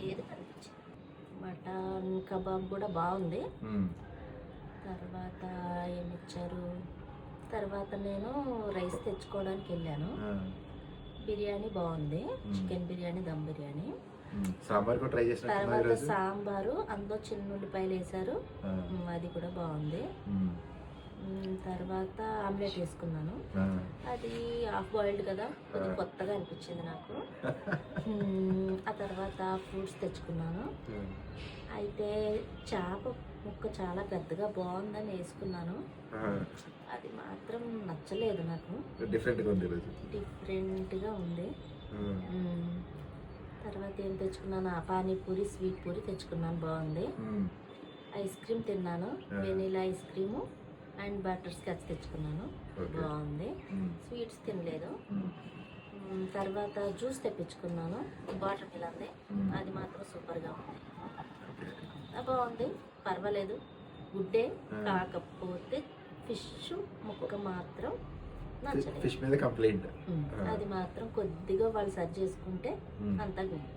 చేదు కనిపించింది. Mutton kebab కూడా బాగుంది. తర్వాత ఏమిచ్చారు, తర్వాత నేను రైస్ తెచ్చుకోవడానికి వెళ్ళాను. బిర్యానీ బాగుంది, చికెన్ బిర్యానీ, దమ్ బిర్యానీ. సాంబార్ కూడా ట్రై చేసిన. తర్వాత సాంబారు, అందులో చిన్న ఉల్లిపాయలు వేసారు, అది కూడా బాగుంది. తర్వాత ఆమ్లెట్ వేసుకున్నాను, అది హాఫ్ బాయిల్డ్ కదా, కొద్దిగా కొత్తగా అనిపించింది నాకు. ఆ తర్వాత ఫ్రూట్స్ తెచ్చుకున్నాను. అయితే చేప ముక్క చాలా పెద్దగా బాగుందని వేసుకున్నాను, అది మాత్రం నచ్చలేదు నాకు. డిఫరెంట్గా ఉంది. తర్వాత ఏం తెచ్చుకున్నాను, పానీపూరి, స్వీట్ పూరి తెచ్చుకున్నాను, బాగుంది. ఐస్ క్రీమ్ తిన్నాను, vanilla ice cream and butter scotch తెచ్చుకున్నాను, బాగుంది. స్వీట్స్ తినలేదు. తర్వాత జ్యూస్ తెప్పించుకున్నాను, వాటర్ మిలన్ది, అది మాత్రం సూపర్గా ఉంది, బాగుంది, పర్వాలేదు, గుడ్డే. కాకపోతే ఫిష్ ముక్క మాత్రం నచ్చలేదు. ఫిష్ మీద కంప్లైంట్. అది మాత్రం కొద్దిగా వాళ్ళు సర్చ్ చేసుకుంటే అంతా గుడ్.